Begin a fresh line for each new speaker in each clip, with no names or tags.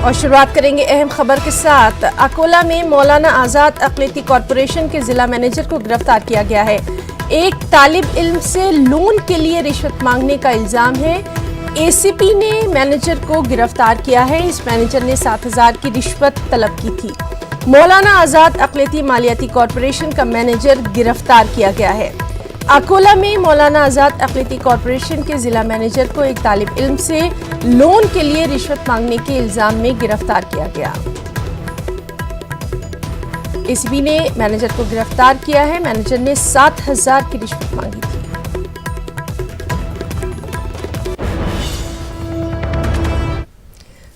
اور شروعات کریں گے اہم خبر کے ساتھ۔ اکولہ میں مولانا آزاد اقلیتی کارپوریشن کے ضلع مینیجر کو گرفتار کیا گیا ہے۔ ایک طالب علم سے لون کے لیے رشوت مانگنے کا الزام ہے۔ اے سی پی نے مینیجر کو گرفتار کیا ہے۔ اس مینیجر نے 7,000 کی رشوت طلب کی تھی۔ مولانا آزاد اقلیتی مالیاتی کارپوریشن کا مینیجر گرفتار کیا گیا ہے۔ اکولہ میں مولانا آزاد اقلیتی کارپوریشن کے ضلع مینیجر کو ایک طالب علم سے لون کے لیے رشوت مانگنے کے الزام میں گرفتار کیا گیا۔ اے سی پی نے مینیجر کو گرفتار کیا ہے۔ مینیجر نے 7,000 کی رشوت مانگی تھی۔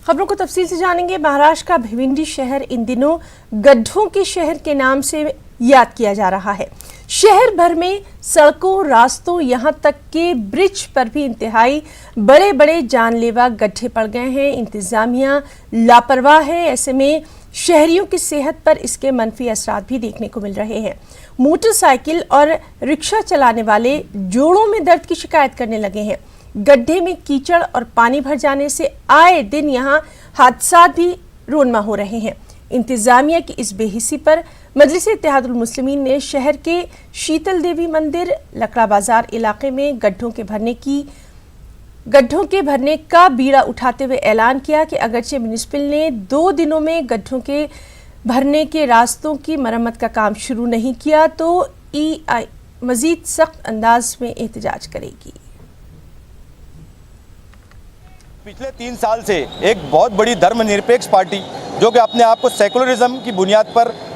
خبروں کو تفصیل سے جانیں گے۔ مہاراشٹر کا بھیونڈی شہر ان دنوں گڈھوں کے شہر کے نام سے یاد کیا جا رہا ہے۔ شہر بھر میں سڑکوں، راستوں، یہاں تک کہ برج پر بھی انتہائی بڑے بڑے جان لیوا گڈھے پڑ گئے ہیں۔ انتظامیہ لاپرواہ ہے۔ ایسے میں شہریوں کی صحت پر اس کے منفی اثرات بھی دیکھنے کو مل رہے ہیں۔ موٹر سائیکل اور رکشہ چلانے والے جوڑوں میں درد کی شکایت کرنے لگے ہیں۔ گڈھے میں کیچڑ اور پانی بھر جانے سے آئے دن یہاں حادثات بھی رونما ہو رہے ہیں۔ انتظامیہ کی اس بے حسی پر مجلس اتحاد المسلمین نے شہر کے شیتل دیوی مندر، لکڑا بازار علاقے میں گڈھوں کے بھرنے کا بیڑا اٹھاتے ہوئے اعلان کیا کہ اگرچہ میونسپل نے 2 دنوں میں گڈھوں کے بھرنے کے راستوں کی مرمت کا کام شروع نہیں کیا تو ای آئی مزید سخت انداز میں احتجاج کرے گی۔
پچھلے 3 سال سے ایک بہت بڑی دھرم نرپیکش پارٹی جو کہ اپنے آپ کو سیکولرزم کی بنیاد پر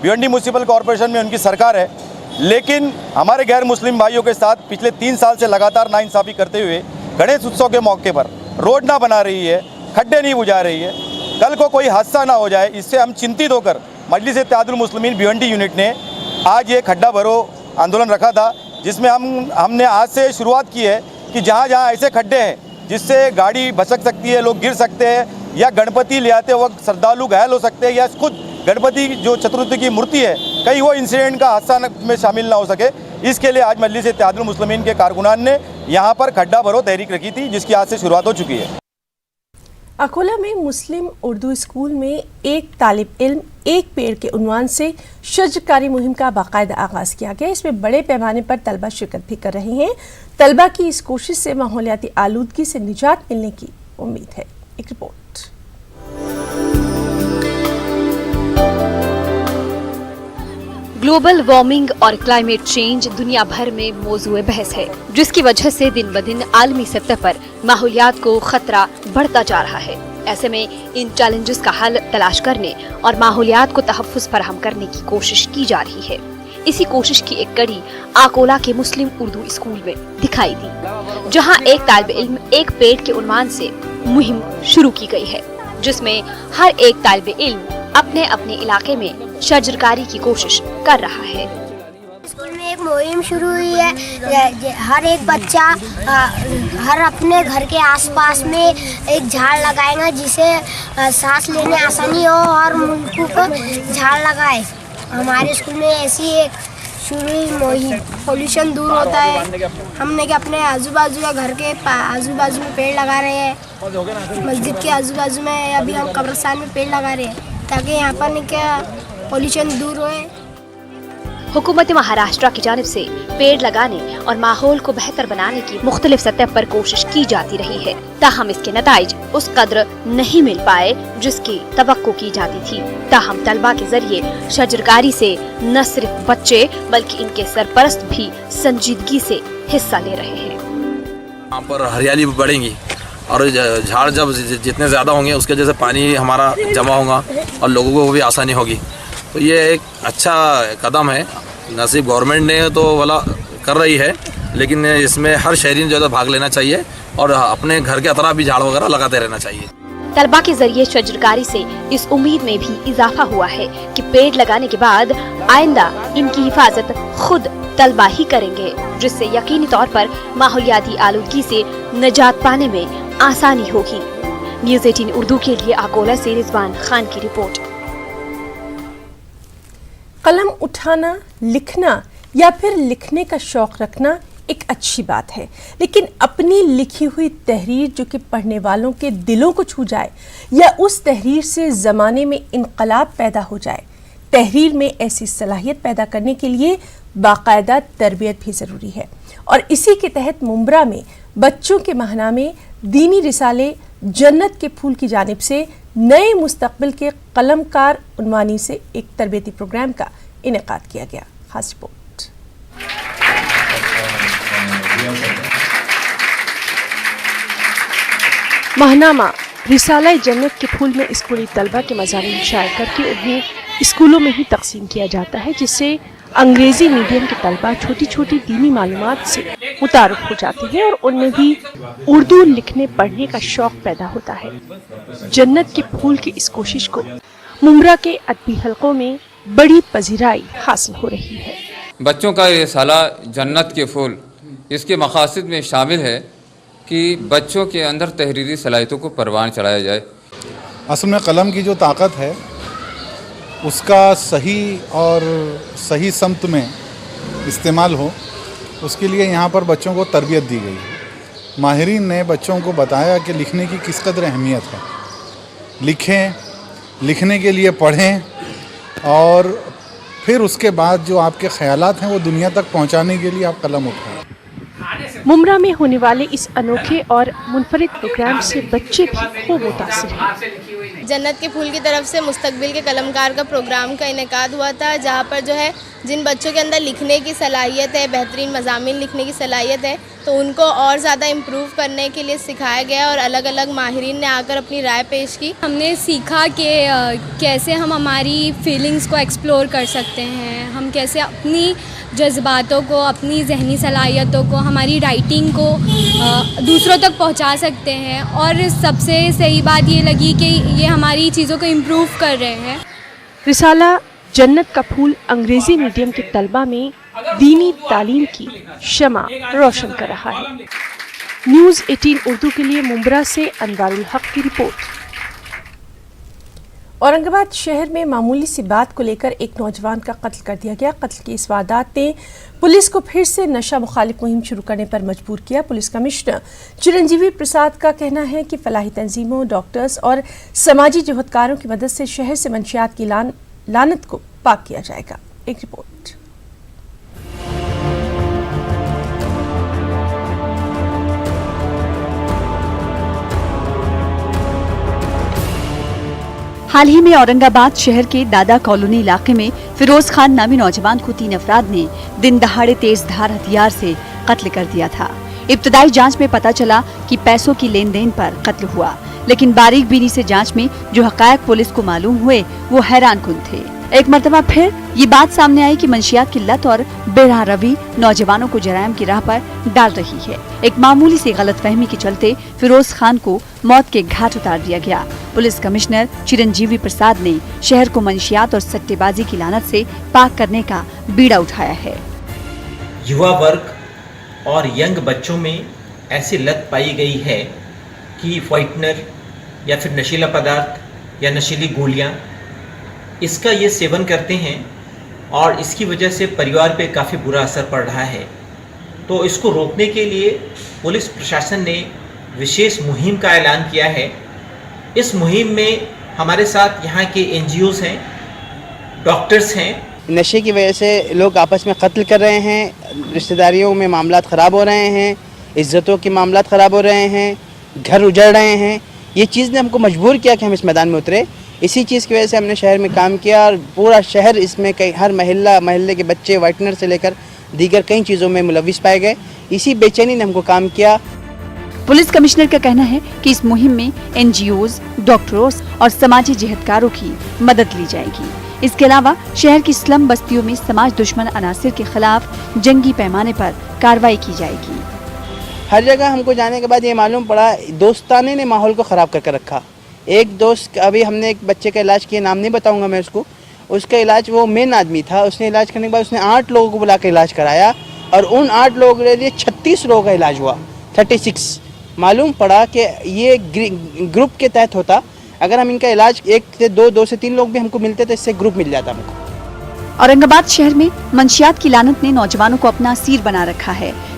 بھیونڈی میونسپل کارپوریشن میں ان کی سرکار ہے، لیکن ہمارے غیر مسلم بھائیوں کے ساتھ پچھلے 3 سال سے لگاتار ناانصافی کرتے ہوئے گنیش اتسو کے موقع پر روڈ نہ بنا رہی ہے، کھڈے نہیں بجھا رہی ہے۔ کل کو کوئی حادثہ نہ ہو جائے، اس سے ہم چنتت ہو کر مجلس اتحاد المسلمین بھیونڈی یونٹ نے آج یہ کھڈا بھرو آندولن رکھا تھا، جس میں ہم نے آج سے شروعات کی ہے کہ جہاں جہاں ایسے کھڈے ہیں جس سے گاڑی بھسک سکتی ہے، لوگ گر سکتے ہیں، یا گنپتی لے آتے وقت شردھالو گھائل ہو سکتے ہیں، یا خود گنپتی جو چتروتی کی مورتی ہے کہیں وہ انسیڈنٹ کا حادثہ میں شامل نہ ہو سکے، اس کے لیے آج مجلس اتحاد المسلمین کے کارکنان نے یہاں پر کھڈا بھرو تحریک رکھی تھی، جس کی آج سے شروعات ہو چکی ہے۔
اکولہ میں مسلم اردو اسکول میں ایک طالب علم ایک پیڑ کے عنوان سے شجرکاری مہم کا باقاعدہ آغاز کیا گیا۔ اس میں بڑے پیمانے پر طلبہ شرکت بھی کر رہے ہیں۔ طلبہ کی اس کوشش سے ماحولیاتی آلودگی سے نجات ملنے کی امید ہے۔ ایک رپورٹ۔
گلوبل وارمنگ اور کلائمیٹ چینج دنیا بھر میں موضوع بحث ہے، جس کی وجہ سے دن بدن عالمی سطح پر ماحولیات کو خطرہ بڑھتا جا رہا ہے۔ ایسے میں ان چیلنجز کا حل تلاش کرنے اور ماحولیات کو تحفظ فراہم کرنے کی کوشش کی جا رہی ہے۔ اسی کوشش کی ایک کڑی اکولہ کے مسلم اردو اسکول میں دکھائی دی، جہاں ایک طالب علم ایک پیڑ کے عنوان سے مہم شروع کی گئی ہے، جس میں ہر ایک طالب علم اپنے اپنے علاقے میں شجرکاری کی کوشش کر رہا ہے۔
اسکول میں ایک مہم شروع ہوئی ہے، ہر ایک بچہ ہر اپنے گھر کے آس پاس میں ایک جھاڑ لگائے گا جسے سانس لینے آسانی ہو اور ملک کو جھاڑ لگائے۔ ہمارے اسکول میں ایسی ایک شروع مہم، پولوشن دور ہوتا ہے۔ ہم نے کہ اپنے آزو بازو کے گھر کے آزو بازو میں پیڑ لگا رہے ہیں، مسجد کے آزو بازو میں، ابھی ہم قبرستان میں پیڑ لگا رہے ہیں تاکہ یہاں پر کیا پولوشن دور ہوئے۔
حکومت مہاراشٹر کی جانب سے پیڑ لگانے اور ماحول کو بہتر بنانے کی مختلف سطح پر کوشش کی جاتی رہی ہے، تاہم اس کے نتائج اس قدر نہیں مل پائے جس کی توقع کی جاتی تھی۔ تاہم طلبہ کے ذریعے شجرکاری سے نہ صرف بچے بلکہ ان کے سرپرست بھی سنجیدگی سے حصہ لے رہے ہیں۔
یہاں پر ہریالی بڑھیں گی اور جھاڑ جب جتنے زیادہ ہوں گے اس کے جیسے پانی ہمارا جمع ہوگا اور لوگوں کو بھی آسانی ہوگی، تو یہ ایک اچھا قدم ہے۔ نہ صرف گورنمنٹ نے تو والا کر رہی ہے، لیکن اس میں ہر شہری نے جو ہے بھاگ لینا چاہیے اور اپنے گھر کے اطراف بھی جھاڑ وغیرہ لگاتے رہنا چاہیے۔
طلبہ کے ذریعے شجرکاری سے اس امید میں بھی اضافہ ہوا ہے کہ پیڑ لگانے کے بعد آئندہ ان کی حفاظت خود طلبہ ہی کریں گے، جس سے یقینی طور پر ماحولیاتی آلودگی سے نجات پانے میں آسانی ہوگی۔ نیوز 18 اردو کے لیے اکولہ سے رضوان خان کی رپورٹ۔
قلم اٹھانا، لکھنا یا پھر لکھنے کا شوق رکھنا ایک اچھی بات ہے، لیکن اپنی لکھی ہوئی تحریر جو کہ پڑھنے والوں کے دلوں کو چھو جائے یا اس تحریر سے زمانے میں انقلاب پیدا ہو جائے، تحریر میں ایسی صلاحیت پیدا کرنے کے لیے باقاعدہ تربیت بھی ضروری ہے۔ اور اسی کے تحت ممبرا میں بچوں کے ماہنامے دینی رسالے جنت کے پھول کی جانب سے نئے مستقبل کے قلم کار عنوانی سے ایک تربیتی پروگرام کا انعقاد کیا گیا۔ خاص رپورٹ۔ ماہنامہ رسالہ جنت کے پھول میں اسکولی طلبہ کے مضامین شائع کر کے انہیں اسکولوں میں ہی تقسیم کیا جاتا ہے، جس سے انگریزی میڈیم کے طلبہ چھوٹی چھوٹی دینی معلومات سے متعارف ہو جاتے ہیں اور ان میں بھی اردو لکھنے پڑھنے کا شوق پیدا ہوتا ہے۔ جنت کے پھول کی اس کوشش کو ممبرا کے ادبی حلقوں میں بڑی پذیرائی حاصل ہو رہی ہے۔
بچوں کا یہ رسالہ جنت کے پھول اس کے مقاصد میں شامل ہے کہ بچوں کے اندر تحریری صلاحیتوں کو پروان چڑھایا جائے۔
اصل میں قلم کی جو طاقت ہے اس کا صحیح اور صحیح سمت میں استعمال ہو، اس کے لیے یہاں پر بچوں کو تربیت دی گئی ہے۔ ماہرین نے بچوں کو بتایا کہ لکھنے کی کس قدر اہمیت ہے، لکھیں، لکھنے کے لیے پڑھیں، اور پھر اس کے بعد جو آپ کے خیالات ہیں وہ دنیا تک پہنچانے کے لیے آپ قلم اٹھائیں۔
ممبرا میں ہونے والے اس انوکھے اور منفرد پروگرام سے بچے بھی خوب متاثر ہیں۔
جنت کے پھول کی طرف سے مستقبل کے قلمکار کا پروگرام کا انعقاد ہوا تھا، جہاں پر جو ہے جن بچوں کے اندر لکھنے کی صلاحیت ہے، بہترین مضامین لکھنے کی صلاحیت ہے، تو ان کو اور زیادہ امپروو کرنے کے لیے سکھایا گیا اور الگ الگ ماہرین نے آ کر اپنی رائے پیش کی۔
ہم نے سیکھا کہ کیسے ہم ہماری فیلنگز کو ایکسپلور کر سکتے ہیں، ہم کیسے اپنی جذباتوں کو، اپنی ذہنی صلاحیتوں کو، ہماری رائٹنگ کو دوسروں تک پہنچا سکتے ہیں، اور سب سے صحیح بات یہ لگی کہ یہ ہماری چیزوں کو امپروو کر رہے ہیں۔
رسالہ جنت کا پھول انگریزی میڈیم کے طلبہ میں دینی تعلیم کی شمع روشن کر رہا ہے۔ نیوز 18 اردو کے لیے ممبرا سے انوار الحق کی رپورٹ۔ اورنگ آباد شہر میں معمولی سی بات کو لے کر ایک نوجوان کا قتل کر دیا گیا۔ قتل کی اس واردات نے پولیس کو پھر سے نشہ مخالف مہم شروع کرنے پر مجبور کیا۔ پولیس کمشنر چرنجیوی پرساد کا کہنا ہے کہ فلاحی تنظیموں، ڈاکٹرز اور سماجی جہدکاروں کی مدد سے شہر سے منشیات کی لعنت کو پاک کیا جائے گا۔ ایک رپورٹ۔
حال ہی میں اورنگ آباد شہر کے دادا کالونی علاقے میں فیروز خان نامی نوجوان کو 3 افراد نے دن دہاڑے تیز دھار ہتھیار سے قتل کر دیا تھا۔ ابتدائی جانچ میں پتہ چلا کہ پیسوں کی لین دین پر قتل ہوا، لیکن باریک بینی سے جانچ میں جو حقائق پولیس کو معلوم ہوئے وہ حیران کن تھے۔ ایک مرتبہ پھر یہ بات سامنے آئی کہ منشیات کی لت اور بے راہ روی نوجوانوں کو جرائم کی راہ پر ڈال رہی ہے۔ ایک معمولی سی غلط فہمی کے چلتے فیروز خان کو موت کے گھاٹ اتار دیا گیا۔ پولیس کمشنر چرنجیوی پرساد نے شہر کو منشیات اور سٹے بازی کی لعنت سے پاک کرنے کا بیڑا اٹھایا ہے۔
یوا ورگ اور ینگ بچوں میں ایسی لت پائی گئی ہے کہ وائٹنر یا پھر نشیلا پدارتھ یا نشیلی گولیاں اس کا یہ سیون کرتے ہیں، اور اس کی وجہ سے پریوار پہ کافی برا اثر پڑ رہا ہے۔ تو اس کو روکنے کے لیے پولیس پرشاسن نے وشیش مہم کا اعلان کیا ہے۔ اس مہم میں ہمارے ساتھ یہاں کے NGOs ہیں، ڈاکٹرز ہیں۔
نشے کی وجہ سے لوگ آپس میں قتل کر رہے ہیں، رشتہ داریوں میں معاملات خراب ہو رہے ہیں، عزتوں کے معاملات خراب ہو رہے ہیں، گھر اجڑ رہے ہیں۔ یہ چیز نے ہم کو مجبور کیا کہ ہم اس میدان میں اترے۔ اسی چیز کی وجہ سے ہم نے شہر میں کام کیا، اور پورا شہر اس میں ہر محلے کے بچے وائٹنر سے لے کر دیگر کئی چیزوں میں ملوث پائے گئے۔ اسی بے چینی نے ہم کو کام کیا۔
پولیس کمشنر کا کہنا ہے کہ اس مہم میں NGOs، ڈاکٹرز اور سماجی جہدکاروں کی مدد لی جائے گی۔ اس کے علاوہ شہر کی سلم بستیوں میں سماج دشمن عناصر کے خلاف جنگی پیمانے پر کارروائی کی جائے گی۔
ہر جگہ ہم کو جانے کے بعد یہ معلوم پڑا دوستانے نے ماحول کو خراب کر رکھا۔ ایک دوست، ابھی ہم نے ایک بچے کا علاج کیا، نام نہیں بتاؤں گا میں اس کا علاج، وہ مین آدمی تھا، اس نے علاج کرنے کے بعد اس نے 8 لوگوں کو بلا کے علاج کرایا، اور ان 8 لوگوں کے لیے 36 لوگوں کا علاج ہوا، 36۔ معلوم پڑا کہ یہ گروپ کے تحت ہوتا، اگر ہم ان کا علاج 1 سے 2 سے 3 لوگ بھی ہم کو ملتے تو اس سے گروپ مل جاتا ہم کو۔
اورنگ آباد شہر میں منشیات کی لعنت نے نوجوانوں کو اپنا اسیر بنا رکھا ہے۔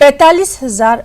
45,000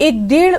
1.5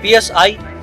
PSI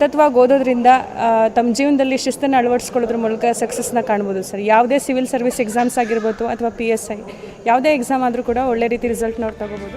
ತತ್ವವಾಗಿ ಓದೋದ್ರಿಂದ ತಮ್ಮ ಜೀವನದಲ್ಲಿ ಶಿಸ್ತನ್ನು ಅಳವಡಿಸ್ಕೊಳ್ಳೋದ್ರ ಮೂಲಕ ಸಕ್ಸಸ್ನ ಕಾಣ್ಬೋದು ಸರ್. ಯಾವುದೇ ಸಿವಿಲ್ ಸರ್ವಿಸ್ ಎಕ್ಸಾಮ್ಸ್ ಆಗಿರ್ಬೋದು ಅಥವಾ PSI ಯಾವುದೇ ಎಕ್ಸಾಮ್ ಆದರೂ ಕೂಡ ಒಳ್ಳೆ ರೀತಿ ರಿಸಲ್ಟ್ನ ಅವ್ರು ತಗೋಬೋದು.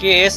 KAS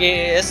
KAS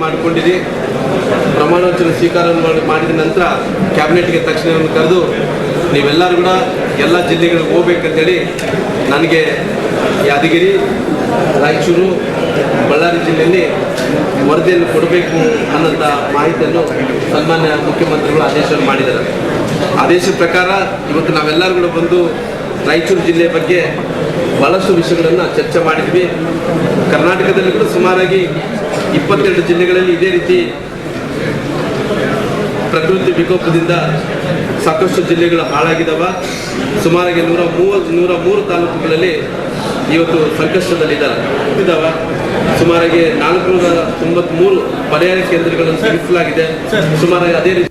ಮಾಡಿಕೊಂಡಿದೆ ಪ್ರಮಾಣವಚನ ಸ್ವೀಕಾರವನ್ನು ಮಾಡಿದ ನಂತರ ಕ್ಯಾಬಿನೆಟ್ಗೆ ತಕ್ಷಣ ಕರೆದು ನೀವೆಲ್ಲರೂ ಕೂಡ ಎಲ್ಲ ಜಿಲ್ಲೆಗಳಿಗೆ ಹೋಗ್ಬೇಕಂತೇಳಿ ನನಗೆ ಯಾದಗಿರಿ ರಾಯಚೂರು ಬಳ್ಳಾರಿ ಜಿಲ್ಲೆಯಲ್ಲಿ ವರದಿಯನ್ನು ಕೊಡಬೇಕು ಅನ್ನೋಂಥ ಮಾಹಿತಿಯನ್ನು ಸನ್ಮಾನ್ಯ ಮುಖ್ಯಮಂತ್ರಿಗಳು ಆದೇಶವನ್ನು ಮಾಡಿದ್ದಾರೆ। ಆದೇಶದ ಪ್ರಕಾರ ಇವತ್ತು ನಾವೆಲ್ಲರೂ ಕೂಡ ಬಂದು ರಾಯಚೂರು ಜಿಲ್ಲೆ ಬಗ್ಗೆ ಭಾಳಷ್ಟು ವಿಷಯಗಳನ್ನು ಚರ್ಚೆ ಮಾಡಿದ್ವಿ। ಕರ್ನಾಟಕದಲ್ಲಿ ಕೂಡ ಸುಮಾರಾಗಿ 22 ಜಿಲ್ಲೆಗಳಲ್ಲಿ ಇದೇ ರೀತಿ ಪ್ರಕೃತಿ ವಿಕೋಪದಿಂದ ಸಾಕಷ್ಟು ಜಿಲ್ಲೆಗಳು ಹಾಳಾಗಿದ್ದಾವ। ಸುಮಾರಾಗಿ 103 ತಾಲೂಕುಗಳಲ್ಲಿ ಇವತ್ತು ಸಂಕಷ್ಟದಲ್ಲಿದ್ದಾವೆ। ಸುಮಾರಾಗಿ 493 ಪರ್ಯಾಯ ಕೇಂದ್ರಗಳನ್ನು ಸ್ಥಾಪಿಸಲಾಗಿದೆ। ಸುಮಾರಾಗಿ ಅದೇ ರೀತಿ